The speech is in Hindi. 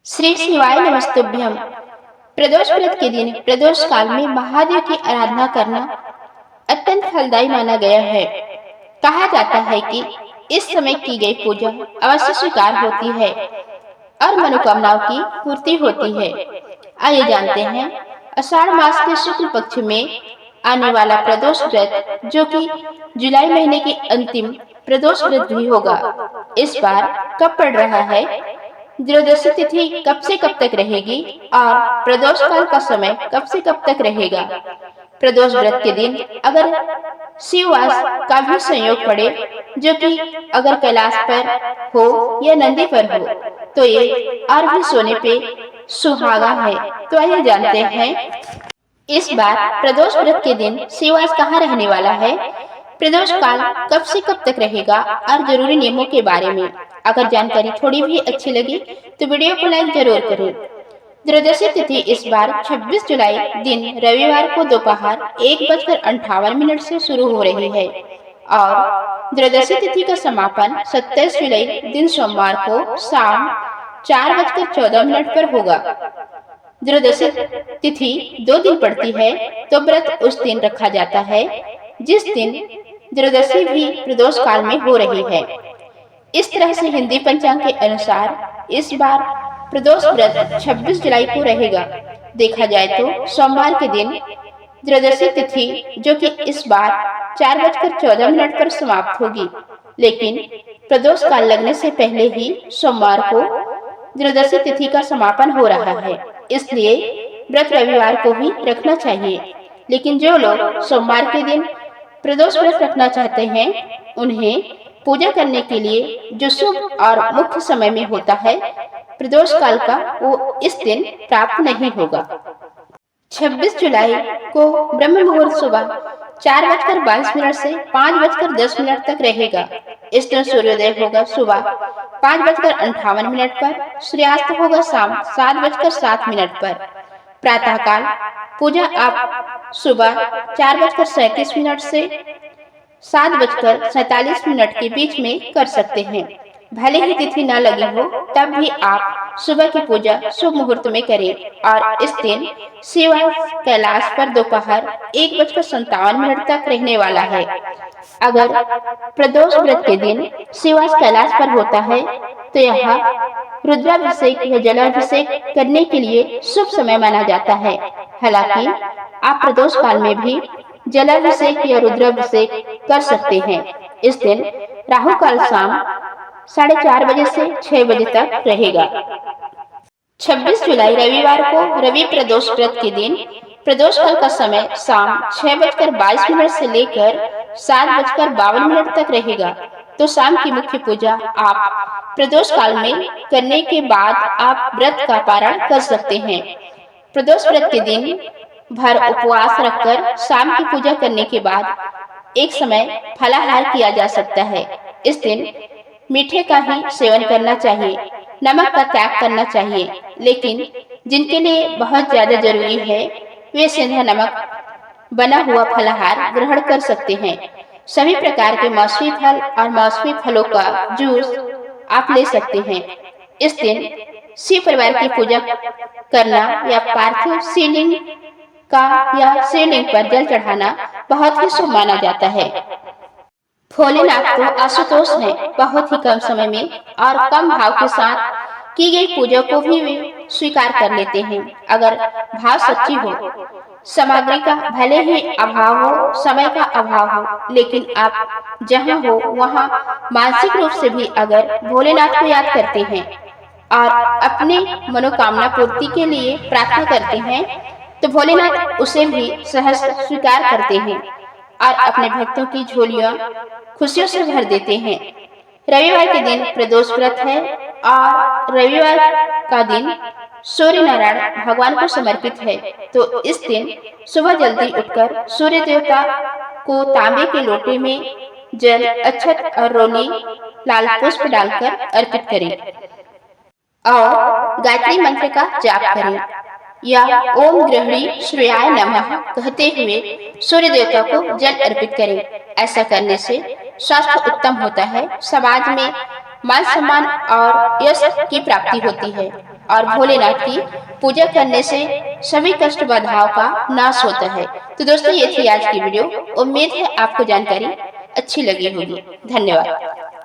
श्री शिवाय नमस्तुभ्यम। प्रदोष व्रत के दिन प्रदोष काल में महादेव की आराधना करना अत्यंत फलदायी माना गया है। कहा जाता है कि इस समय की गई पूजा अवश्य स्वीकार होती है और मनोकामनाओं की पूर्ति होती है। आइए जानते हैं आषाढ़ मास के शुक्ल पक्ष में आने वाला प्रदोष व्रत, जो कि जुलाई महीने के अंतिम प्रदोष व्रत भी होगा, इस बार कब पड़ रहा है, त्रयोदशी तिथि कब से कब तक रहेगी और प्रदोष काल का समय कब से कब तक रहेगा। प्रदोष व्रत के दिन अगर शिववास का भी संयोग पड़े, जो कि अगर कैलाश पर हो या नंदी पर हो, तो ये और भी सोने पे सुहागा है। तो आइए जानते हैं इस बार प्रदोष व्रत के दिन शिववास कहाँ रहने वाला है, प्रदोष काल कब से कब तक रहेगा और जरूरी नियमों के बारे में। अगर जानकारी थोड़ी भी अच्छी लगी तो वीडियो को लाइक जरूर करें। त्रयोदशी तिथि इस बार 26 जुलाई दिन रविवार को दोपहर 1:58 से शुरू हो रही है और त्रयोदशी तिथि का समापन 27 जुलाई दिन सोमवार को शाम 4:14 पर होगा। त्रयोदशी तिथि 2 दिन पड़ती है, तो व्रत उस दिन रखा जाता है जिस दिन त्रयोदशी भी प्रदोष काल में हो रही है। इस तरह से हिंदी पंचांग के अनुसार इस बार प्रदोष व्रत 26 जुलाई को रहेगा। देखा जाए तो सोमवार के दिन त्रयोदशी तिथि, जो कि इस बार 4:14 पर समाप्त होगी, लेकिन प्रदोष काल लगने से पहले ही सोमवार को त्रयोदशी तिथि का समापन हो रहा है, इसलिए व्रत रविवार को ही रखना चाहिए। लेकिन जो लोग सोमवार के दिन प्रदोष व्रत रखना चाहते हैं, उन्हें पूजा करने के लिए जो शुभ और मुख्य समय में होता है प्रदोष काल का, वो इस दिन प्राप्त नहीं होगा। 26 जुलाई को ब्रह्म मुहूर्त सुबह 4:22 से 5:10 तक रहेगा। इस दिन सूर्योदय होगा सुबह 5:58 पर, सूर्यास्त होगा शाम 7:07 पर। प्रातः काल पूजा आप सुबह 4:37 से 7:47 के बीच में कर सकते हैं। भले ही तिथि न लगी हो, तब भी आप सुबह की पूजा शुभ मुहूर्त में करें और इस दिन शिववास कैलाश पर दोपहर 1:57 तक रहने वाला है। अगर प्रदोष व्रत के दिन शिववास कैलाश पर होता है, तो यह रुद्राभिषेक या जलाभिषेक करने के लिए शुभ समय माना जाता है। हालांकि आप प्रदोष काल में भी जलाभिषेक या रुद्राभिषेक कर सकते हैं। इस दिन राहु काल शाम 4:30 से 6 तक रहेगा। 26 जुलाई रविवार को रवि प्रदोष व्रत के दिन प्रदोष काल का समय शाम 6:22 से लेकर 7:52 तक रहेगा। तो शाम की मुख्य पूजा आप प्रदोष काल में करने के बाद आप व्रत का पारण कर सकते हैं। प्रदोष व्रत के दिन भर उपवास रखकर शाम की पूजा करने के बाद एक समय फलाहार किया जा सकता है। इस दिन मीठे का ही सेवन करना चाहिए, नमक का त्याग करना चाहिए। लेकिन जिनके लिए बहुत ज्यादा जरूरी है, वे सेंधा नमक बना हुआ फलाहार ग्रहण कर सकते हैं। सभी प्रकार के मौसमी फल और मौसमी फलों का जूस आप ले सकते हैं। इस दिन शिव परिवार की पूजा करना या पार्थिव शिवलिंग का या शिवलिंग पर जल चढ़ाना बहुत ही शुभ माना जाता है। भोलेनाथ को आशुतोष ने बहुत ही कम समय में और कम भाव के साथ की गई पूजा को भी वे स्वीकार कर लेते हैं, अगर भाव सच्ची हो। सामग्री का भले ही अभाव हो, समय का अभाव हो, लेकिन आप जहाँ हो वहाँ मानसिक रूप से भी अगर भोलेनाथ को याद करते हैं और अपनी मनोकामना पूर्ति के लिए प्रार्थना करते हैं, तो भोलेनाथ उसे भी सहज स्वीकार करते हैं और अपने भक्तों की झोलियां खुशियों से भर देते हैं। रविवार के दिन प्रदोष व्रत है और रविवार का दिन सूर्य नारायण भगवान को समर्पित है, तो इस दिन सुबह जल्दी उठकर सूर्य देवता को तांबे के लोटे में जल, अक्षत और रोली लाल पुष्प डालकर अर्पित करें और गायत्री मंत्र का जाप करें या ओम गृहिणी श्रेयाय नमः कहते हुए सूर्य देवता को जल अर्पित करें। ऐसा करने से स्वास्थ्य उत्तम होता है, समाज में मान सम्मान और यश की प्राप्ति होती है। और भोलेनाथ की पूजा करने से सभी कष्ट बाधाओं का नाश होता है। तो दोस्तों, ये थी आज की वीडियो। उम्मीद है आपको जानकारी अच्छी लगी होगी। धन्यवाद।